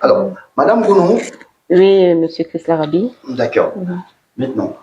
Alors, Madame Gounou. Oui, Monsieur Chris Larabi. D'accord. Maintenant,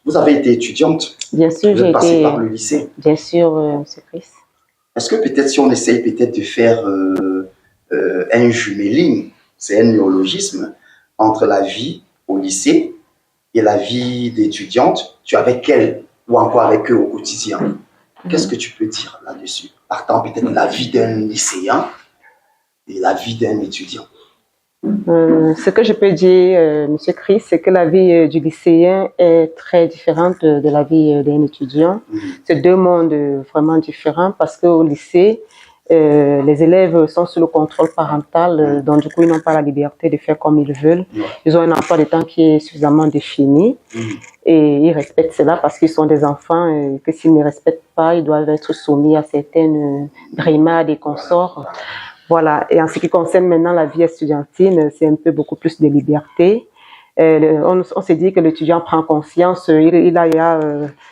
vous avez été étudiante. Bien sûr, j'ai été par le lycée. Bien sûr, Monsieur Chris. Est-ce que peut-être si on essaye peut-être de faire un jumelling, c'est un néologisme, entre la vie au lycée et la vie d'étudiante, tu es avec elle ou encore avec eux au quotidien? Qu'est-ce que tu peux dire là-dessus? Partant peut-être de la vie d'un lycéen et la vie d'un étudiant. Ce que je peux dire, Monsieur Chris, c'est que la vie du lycéen est très différente de la vie d'un étudiant. C'est deux mondes vraiment différents parce qu'au lycée, les élèves sont sous le contrôle parental, donc du coup, ils n'ont pas la liberté de faire comme ils veulent. Ils ont un emploi de temps qui est suffisamment défini et ils respectent cela parce qu'ils sont des enfants et que s'ils ne respectent pas, ils doivent être soumis à certaines brimades et consorts. Voilà. Et en ce qui concerne maintenant la vie estudiantine, c'est un peu beaucoup plus de liberté. On s'est dit que l'étudiant prend conscience, il y a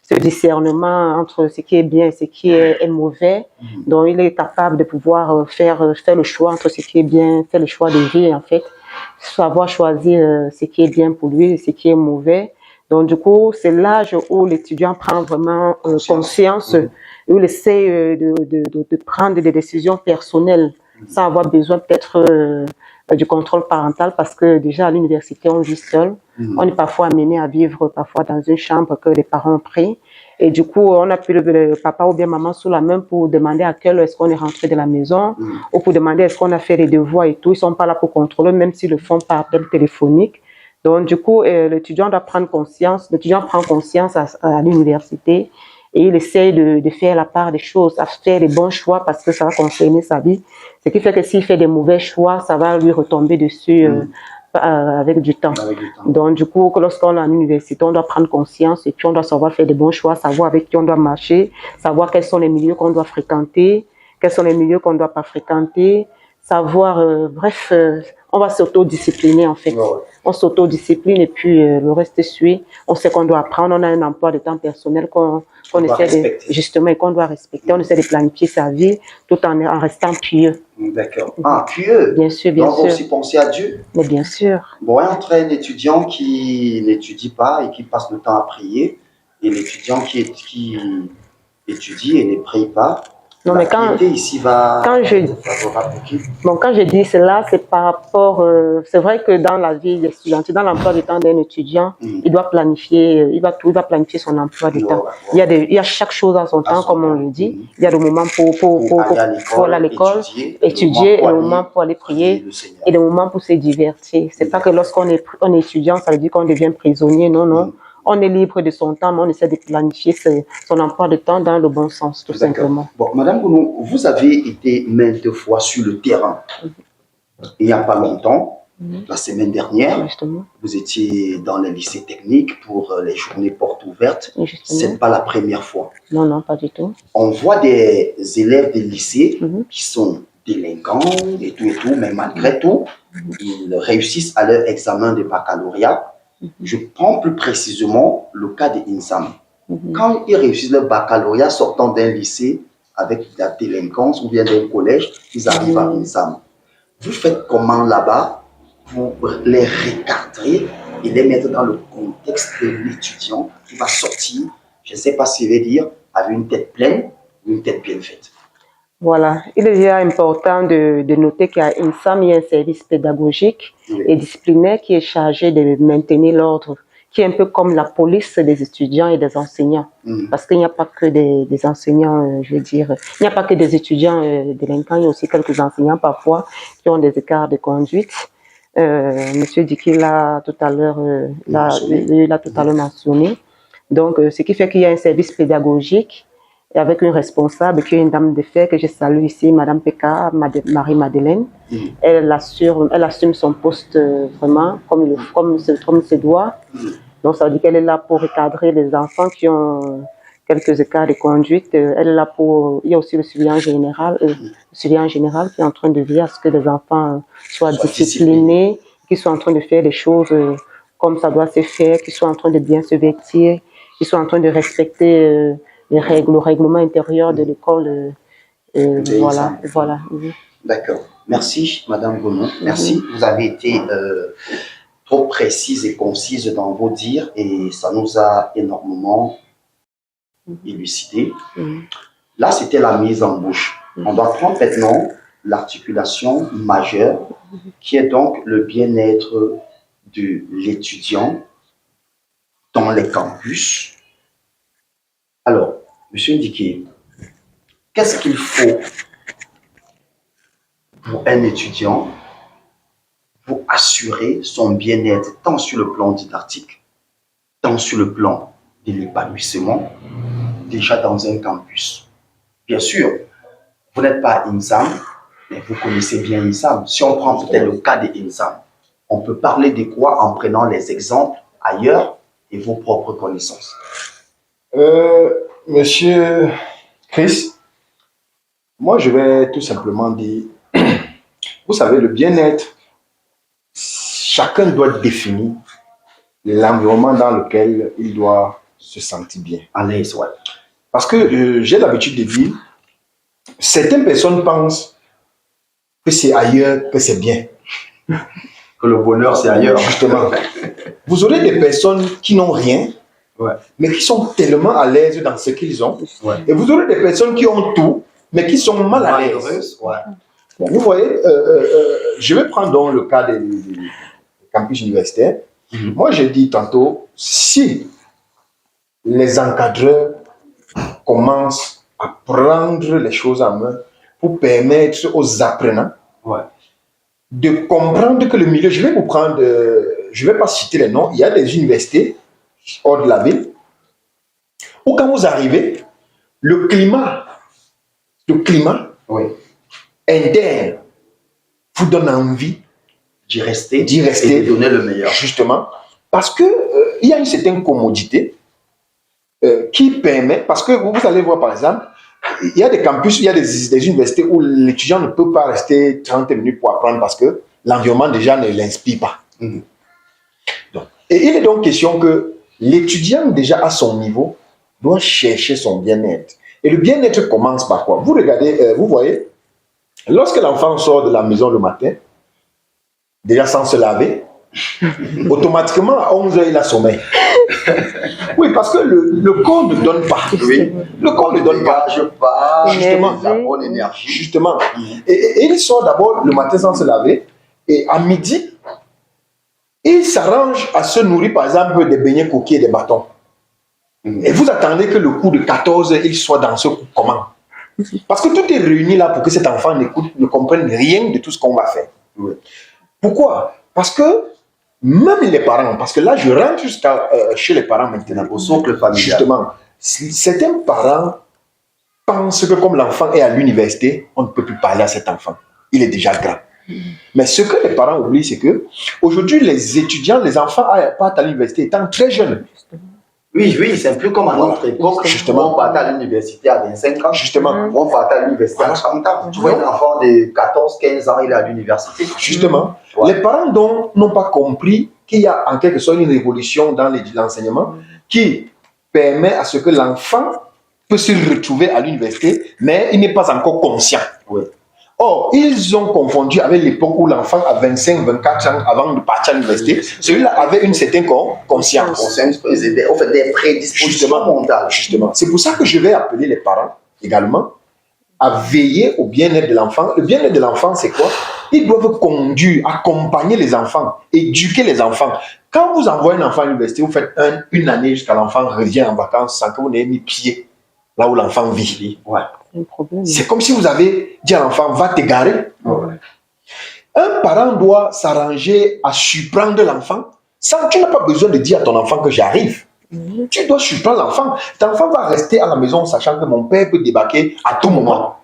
ce discernement entre ce qui est bien et ce qui est mauvais. Donc, il est capable de pouvoir faire le choix entre ce qui est bien, faire le choix de vie, en fait. Savoir choisir ce qui est bien pour lui et ce qui est mauvais. Donc, du coup, c'est l'âge où l'étudiant prend vraiment conscience, où il essaie de prendre des décisions personnelles sans avoir besoin peut-être du contrôle parental parce que déjà à l'université, on vit seul. On est parfois amené à vivre parfois dans une chambre que les parents ont pris. Et du coup, on a pris le papa ou bien maman sous la main pour demander à quelle heure est-ce qu'on est rentré de la maison ou pour demander est-ce qu'on a fait les devoirs et tout. Ils sont pas là pour contrôler, même s'ils le font par appel téléphonique. Donc, du coup, l'étudiant doit prendre conscience, l'étudiant prend conscience à l'université et il essaye de faire la part des choses, à faire les bons choix parce que ça va concerner sa vie. Ce qui fait que s'il fait des mauvais choix, ça va lui retomber dessus avec du temps. Donc, du coup, lorsqu'on est à l'université, on doit prendre conscience et puis on doit savoir faire des bons choix, savoir avec qui on doit marcher, savoir quels sont les milieux qu'on doit fréquenter, quels sont les milieux qu'on ne doit pas fréquenter, savoir, bref, on va s'autodiscipliner en fait. On s'autodiscipline et puis le reste suit. On sait qu'on doit apprendre, on a un emploi de temps personnel qu'on essaie de, justement, et qu'on doit respecter. On essaie de planifier sa vie tout en restant pieux. D'accord. Ah, pieux? Bien sûr, bien sûr. Donc, aussi penser à Dieu? Mais bien sûr. Bon, entre un étudiant qui n'étudie pas et qui passe le temps à prier et l'étudiant qui étudie et ne prie pas, non, mais quand je dis cela, c'est par rapport, c'est vrai que dans la vie étudiante, dans l'emploi du temps d'un étudiant, il doit planifier, il va planifier son emploi du temps. Il y a chaque chose à son temps, comme on le dit. Il y a le moment pour aller à l'école, étudier, et le moment pour aller prier, et le moment pour se divertir. C'est pas que lorsqu'on est étudiant, ça veut dire qu'on devient prisonnier, non, non. On est libre de son temps, mais on essaie de planifier son emploi de temps dans le bon sens, tout simplement. Bon, Madame Gounou, vous avez été maintes fois sur le terrain. Il n'y a pas longtemps, la semaine dernière, vous étiez dans le lycée technique pour les journées portes ouvertes. Ce n'est pas la première fois. Non, non, pas du tout. On voit des élèves des lycées qui sont délinquants et tout, mais malgré tout, ils réussissent à leur examen de baccalauréat. Je prends plus précisément le cas de INSAM. Quand ils réussissent le baccalauréat sortant d'un lycée avec de la délinquance ou bien d'un collège, ils arrivent à INSAM. Vous faites comment là-bas pour les recadrer et les mettre dans le contexte de l'étudiant qui va sortir, je ne sais pas ce qu'il veut dire, avec une tête pleine ou une tête bien faite? Voilà, il est déjà important de noter qu'à INSAM, il y a un service pédagogique et disciplinaire qui est chargé de maintenir l'ordre, qui est un peu comme la police des étudiants et des enseignants. Parce qu'il n'y a pas que des enseignants, je veux dire, il n'y a pas que des étudiants délinquants, il y a aussi quelques enseignants parfois qui ont des écarts de conduite. Monsieur Diki l'a tout à l'heure mentionné. Donc, ce qui fait qu'il y a un service pédagogique et avec une responsable qui est une dame de fer que je salue ici, Madame Peka, Marie-Madeleine. Elle assume son poste vraiment comme se doit. Donc ça veut dire qu'elle est là pour recadrer les enfants qui ont quelques écarts de conduite. Elle est là pour. Il y a aussi le surveillant général qui est en train de veiller à ce que les enfants soient disciplinés, qu'ils soient en train de faire les choses comme ça doit se faire, qu'ils soient en train de bien se vêtir, qu'ils soient en train de respecter le règlement intérieur de l'école, voilà. D'accord. Merci, Madame Gonon. Merci. Vous avez été trop précise et concise dans vos dires et ça nous a énormément élucidé. Là, c'était la mise en bouche. On va prendre maintenant l'articulation majeure qui est donc le bien-être de l'étudiant dans les campus. Alors, Monsieur Ndiké, qu'est-ce qu'il faut pour un étudiant pour assurer son bien-être tant sur le plan didactique, tant sur le plan de l'épanouissement, déjà dans un campus? Bien sûr, vous n'êtes pas INSAM, mais vous connaissez bien INSAM. Si on prend peut-être le cas de INSAM, on peut parler de quoi en prenant les exemples ailleurs et vos propres connaissances? Monsieur Chris, moi je vais tout simplement dire, vous savez, le bien-être, chacun doit définir l'environnement dans lequel il doit se sentir bien. À l'aise, ouais. Parce que j'ai l'habitude de dire, certaines personnes pensent que c'est ailleurs que c'est bien. Que le bonheur, c'est ailleurs. Justement. Vous aurez des personnes qui n'ont rien, ouais, mais qui sont tellement à l'aise dans ce qu'ils ont. Ouais. Et vous aurez des personnes qui ont tout, mais qui sont mal à l'aise. Ouais. Vous voyez, je vais prendre donc le cas des campus universitaires. Moi, j'ai dit tantôt, si les encadreurs commencent à prendre les choses en main pour permettre aux apprenants de comprendre que le milieu, je vais vous prendre, je ne vais pas citer les noms, il y a des universités hors de la ville où quand vous arrivez, le climat interne vous donne envie d'y rester et de donner le meilleur. Justement, parce que il y a une certaine commodité qui permet, parce que vous allez voir par exemple, il y a des campus, il y a des universités où l'étudiant ne peut pas rester 30 minutes pour apprendre parce que l'environnement déjà ne l'inspire pas. Donc, et il est donc question que l'étudiant déjà à son niveau doit chercher son bien-être. Et le bien-être commence par quoi? Vous regardez, vous voyez, lorsque l'enfant sort de la maison le matin, déjà sans se laver, automatiquement à 11h il a sommeil. Oui, parce que le corps ne donne pas. Oui. Le corps ne donne pas. Justement, la bonne énergie. Justement. Et il sort d'abord le matin sans se laver. Et à midi, il s'arrange à se nourrir, par exemple, des beignets coquilles et des bâtons. Et vous attendez que le coup de 14h, il soit dans ce coup comment? Parce que tout est réuni là pour que cet enfant ne comprenne rien de tout ce qu'on va faire. Oui. Pourquoi? Parce que même les parents, parce que là je rentre jusqu'à chez les parents maintenant, au socle familial. Justement, certains parents pensent que comme l'enfant est à l'université, on ne peut plus parler à cet enfant. Il est déjà grand. Mais ce que les parents oublient, c'est que aujourd'hui les étudiants, les enfants partent à l'université étant très jeunes. Oui, c'est un peu comme à notre époque. Justement. On partait à l'université à 25 ans. Justement. On partait à l'université à 30 ans. Tu vois un enfant de 14, 15 ans, il est à l'université. Justement. Les parents n'ont pas compris qu'il y a en quelque sorte une révolution dans l'enseignement qui permet à ce que l'enfant peut se retrouver à l'université, mais il n'est pas encore conscient. Oui. Or, ils ont confondu avec l'époque où l'enfant a 25, 24 ans avant de partir à l'université. Celui-là avait une certaine conscience. On fait des prédispositions mentales. Justement. C'est pour ça que je vais appeler les parents également à veiller au bien-être de l'enfant. Le bien-être de l'enfant, c'est quoi? Ils doivent conduire, accompagner les enfants, éduquer les enfants. Quand vous envoyez un enfant à l'université, vous faites une année jusqu'à l'enfant revient en vacances sans que vous n'ayez mis pied là où l'enfant vit. Ouais. C'est comme si vous avez dit à l'enfant, va t'égarer. Ouais. Un parent doit s'arranger à surprendre l'enfant sans, tu n'as pas besoin de dire à ton enfant que j'arrive. Tu dois surprendre l'enfant. Ton enfant va rester à la maison sachant que mon père peut débarquer à tout moment.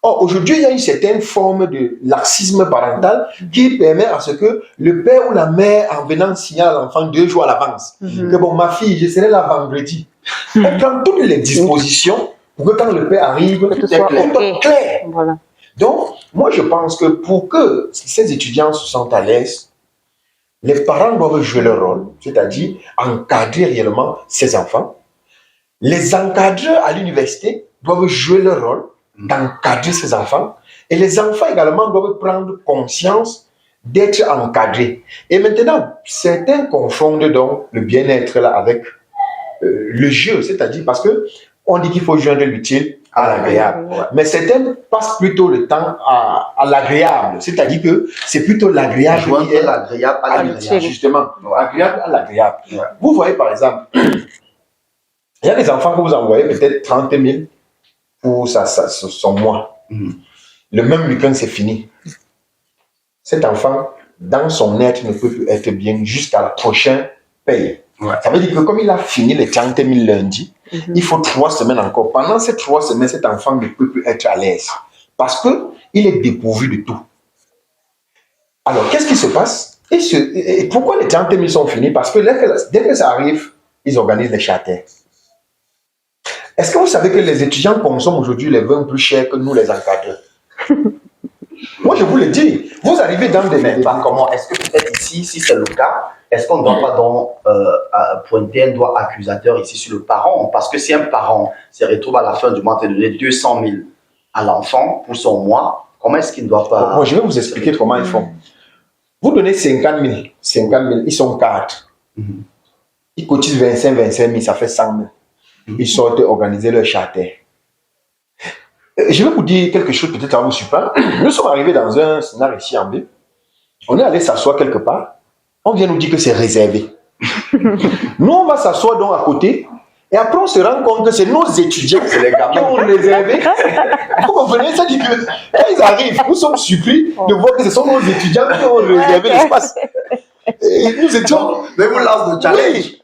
Or, aujourd'hui, il y a une certaine forme de laxisme parental qui permet à ce que le père ou la mère, en venant signaler à l'enfant 2 jours à l'avance, que bon, ma fille, je serai là vendredi. On prend toutes les dispositions pour que quand le père arrive, tout soit clair. Voilà. Donc, moi, je pense que pour que ces étudiants se sentent à l'aise, les parents doivent jouer leur rôle, c'est-à-dire encadrer réellement ces enfants. Les encadreurs à l'université doivent jouer leur rôle d'encadrer ces enfants. Et les enfants également doivent prendre conscience d'être encadrés. Et maintenant, certains confondent donc le bien-être là avec le jeu, c'est-à-dire parce que on dit qu'il faut joindre l'utile à l'agréable. Mais certains passent plutôt le temps à l'agréable, c'est-à-dire que c'est plutôt l'agréable Joindre l'agréable à l'agréable. Justement, agréable à l'agréable. Vous voyez par exemple, il y a des enfants que vous envoyez peut-être 30 000 pour son mois. Le même week-end, c'est fini. Cet enfant, dans son être, ne peut plus être bien jusqu'à la prochaine paye. Ça veut dire que comme il a fini les 30 000 lundi, il faut 3 semaines encore. Pendant ces 3 semaines, cet enfant ne peut plus être à l'aise parce qu'il est dépourvu de tout. Alors, qu'est-ce qui se passe? Et pourquoi les 30 000 sont finis? Parce que dès que ça arrive, ils organisent les charters. Est-ce que vous savez que les étudiants consomment aujourd'hui les vins plus chers que nous, les encadreurs? Moi, je vous le dis. Vous arrivez dans des... Mais pas comment? Est-ce que peut-être ici, si c'est le cas, est-ce qu'on ne doit pas donc pointer un doigt accusateur ici sur le parent? Parce que si un parent se retrouve à la fin du mois de donner 200 000 à l'enfant pour son mois, comment est-ce qu'il ne doit pas... Moi, je vais vous expliquer comment ils font. Vous donnez 50 000, ils sont 4. Ils cotisent 25 000, ça fait 100 000. Ils sortent organiser leur charter. Je vais vous dire quelque chose peut-être à vous surprendre. Nous sommes arrivés dans un scénario ici en B. On est allé s'asseoir quelque part. On vient nous dire que c'est réservé. Nous, on va s'asseoir donc à côté. Et après, on se rend compte que c'est nos étudiants qui ont réservé. Vous comprenez? Ça dit que quand ils arrivent, nous sommes surpris de voir que ce sont nos étudiants qui ont réservé l'espace. Et nous étions... Mais vous lancez le challenge.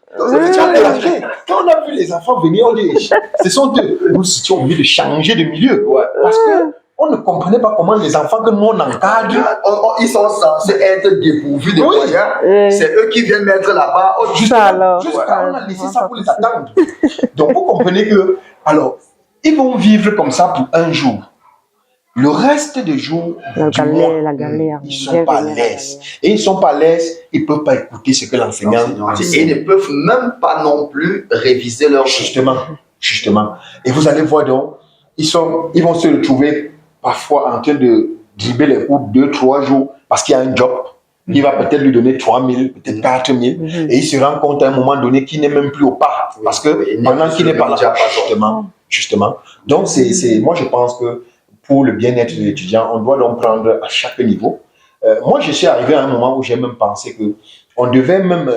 Quand on a vu les enfants venir, on dit, ce sont eux. Nous étions obligés de changer de milieu. Parce qu'on ne comprenait pas comment les enfants que nous on encadre, ils sont censés être dépourvus de moyens. C'est eux qui viennent mettre là-bas. Jusqu'à on a laissé ça pour les attendre. Donc vous comprenez que, alors, ils vont vivre comme ça pour un jour. Le reste des jours du mois, ils ne sont pas à l'aise. Et ils ne sont pas à l'aise, ils ne peuvent pas écouter ce que l'enseignant dit. Et ils ne peuvent même pas non plus réviser leur... Justement. Et vous allez voir donc, ils vont se retrouver parfois en train de dribbler les cours 2-3 jours parce qu'il y a un job. Il va peut-être lui donner 3 000, peut-être 4 000. Et il se rend compte à un moment donné qu'il n'est même plus au pas. Parce que pendant qu'il n'est pas là, justement. Donc, moi, je pense que pour le bien-être de l'étudiant, on doit donc prendre à chaque niveau. Moi, je suis arrivé à un moment où j'ai même pensé qu'on devait même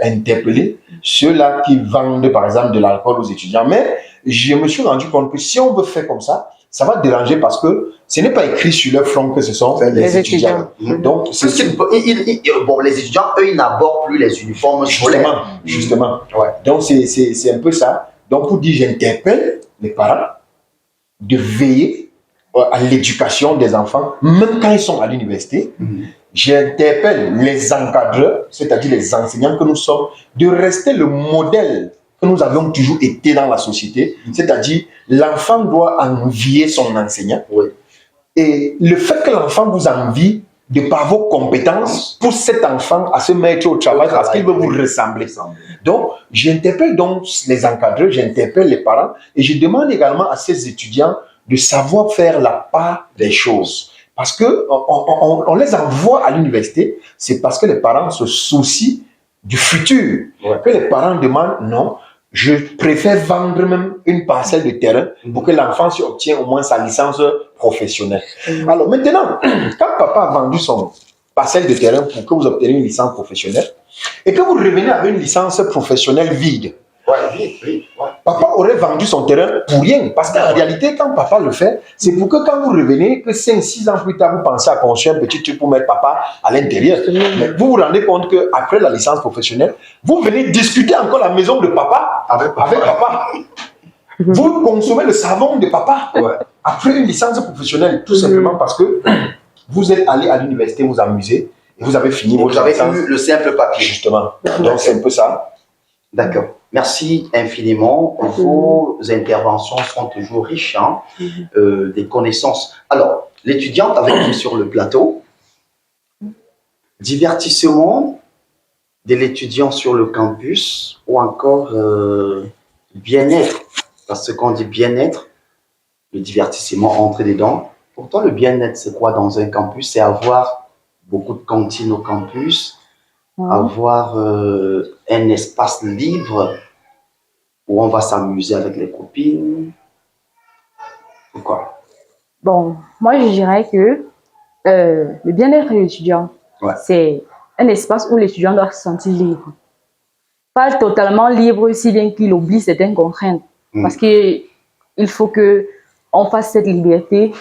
interpeller ceux-là qui vendent, par exemple, de l'alcool aux étudiants. Mais je me suis rendu compte que si on veut faire comme ça va déranger parce que ce n'est pas écrit sur leur front que ce sont les étudiants. Donc, les étudiants, eux, ils n'abordent plus les uniformes scolaires. Justement. Donc, c'est un peu ça. Donc, pour dire, j'interpelle les parents de veiller à l'éducation des enfants, même quand ils sont à l'université. J'interpelle les encadreurs, c'est-à-dire les enseignants que nous sommes, de rester le modèle que nous avions toujours été dans la société, c'est-à-dire l'enfant doit envier son enseignant. Et le fait que l'enfant vous envie de par vos compétences, pousse cet enfant à se mettre au travail parce qu'il veut vous ressembler. Donc, j'interpelle donc les encadreurs, j'interpelle les parents et je demande également à ces étudiants de savoir faire la part des choses. Parce que on les envoie à l'université, c'est parce que les parents se soucient du futur. Que les parents demandent, non, je préfère vendre même une parcelle de terrain pour que l'enfant obtienne au moins sa licence professionnelle. Alors maintenant, quand papa a vendu son parcelle de terrain pour que vous obteniez une licence professionnelle et que vous revenez avec une licence professionnelle vide, papa aurait vendu son terrain pour rien. Parce qu'en réalité, quand papa le fait, c'est pour que quand vous revenez, que 5-6 ans plus tard, vous pensez à construire un petit truc pour mettre papa à l'intérieur. Mais vous vous rendez compte qu'après la licence professionnelle, vous venez discuter encore la maison de papa avec papa. Vous consommez le savon de papa après une licence professionnelle, tout simplement parce que vous êtes allé à l'université vous amuser et vous avez fini votre licence. Vous avez eu le simple papier. Justement. Donc c'est un peu ça. D'accord. Merci infiniment. Vos interventions sont toujours riches, des connaissances. Alors, l'étudiante avec nous sur le plateau, divertissement de l'étudiant sur le campus ou encore bien-être. Parce qu'on dit bien-être, le divertissement entre dedans, Pour toi, le bien-être, c'est quoi dans un campus? C'est avoir beaucoup de cantines au campus, avoir un espace libre où on va s'amuser avec les copines. Pourquoi? Bon, moi, je dirais que le bien-être de l'étudiant, Ouais. c'est un espace où l'étudiant doit se sentir libre. Pas totalement libre, si bien qu'il oublie certaines contraintes. Parce qu'il faut qu'on fasse cette liberté,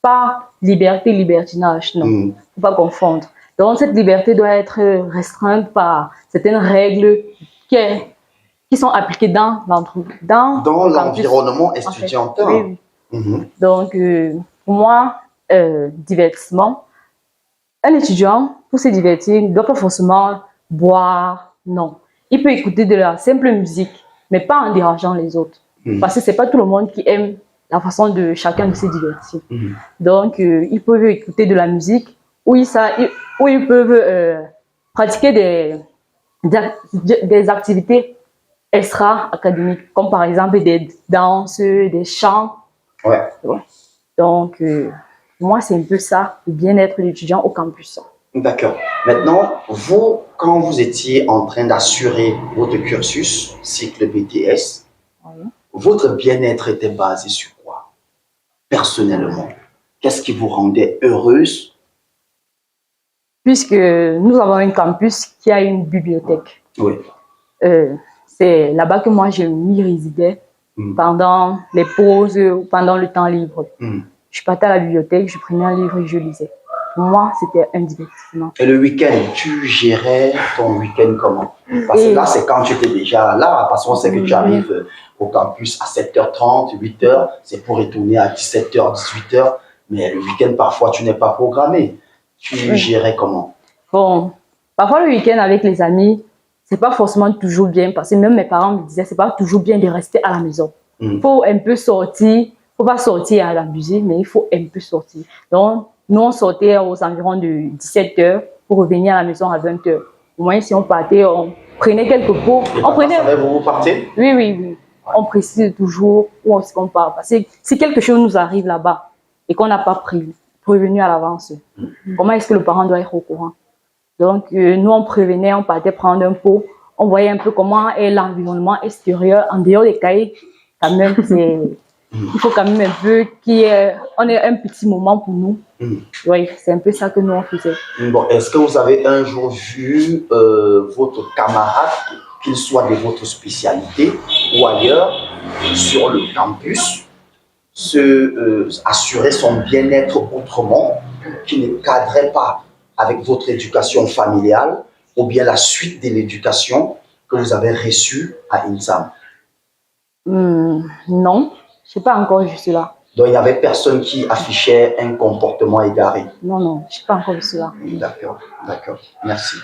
pas liberté, libertinage, non. Il ne faut pas confondre. Donc, cette liberté doit être restreinte par certaines règles qui sont appliquées dans l'environnement estudiantin. En fait. Oui, oui. Donc, pour moi, divertissement, un étudiant, pour se divertir, ne doit pas forcément boire, non. Il peut écouter de la simple musique, mais pas en dérangeant les autres. Parce que ce n'est pas tout le monde qui aime la façon de chacun de se divertir. Donc, ils peuvent écouter de la musique où ils peuvent pratiquer des activités extra-académiques, comme par exemple des danses, des chants. Ouais. Donc, moi, c'est un peu ça, le bien-être de l'étudiant au campus. D'accord. Maintenant, vous, quand vous étiez en train d'assurer votre cursus, cycle BTS, votre bien-être était basé sur quoi? Personnellement, qu'est-ce qui vous rendait heureuse? Puisque nous avons un campus qui a une bibliothèque. Oui. C'est là-bas que moi, je m'y résidais pendant les pauses ou pendant le temps libre. Je partais à la bibliothèque, je prenais un livre et je lisais. Pour moi, c'était un divertissement. Et le week-end, tu gérais ton week-end comment? Parce que là, c'est quand tu étais déjà là, parce qu'on sait que tu arrives au campus à 7h30, 8h, c'est pour retourner à 17h, 18h, mais le week-end, parfois, tu n'es pas programmé. Tu gérais comment? Bon, parfois le week-end avec les amis, c'est pas forcément toujours bien, parce que même mes parents me disaient, c'est pas toujours bien de rester à la maison. Il faut un peu sortir, faut pas sortir à l'abuser, mais il faut un peu sortir. Donc, nous, on sortait aux environs de 17h pour revenir à la maison à 20h. Au moins, si on partait, on prenait quelques pots. Vous partez? Oui, oui, oui. On précise toujours où est-ce qu'on part. Parce que si quelque chose nous arrive là-bas et qu'on n'a pas prévenu à l'avance, comment est-ce que le parent doit être au courant? Donc, nous, on prévenait, on partait prendre un pot. On voyait un peu comment est l'environnement extérieur, en dehors des cahiers. Quand même, il faut quand même un peu on ait un petit moment pour nous. Oui, c'est un peu ça que nous, on faisait. Bon, est-ce que vous avez un jour vu votre camarade, qu'il soit de votre spécialité ou ailleurs, sur le campus, assurer son bien-être autrement, qui ne cadrait pas avec votre éducation familiale ou bien la suite de l'éducation que vous avez reçue à INSAM? Non, je n'ai pas encore vu cela. Donc, il n'y avait personne qui affichait un comportement égaré? Non, non, je n'ai pas encore vu cela. D'accord, d'accord. Merci.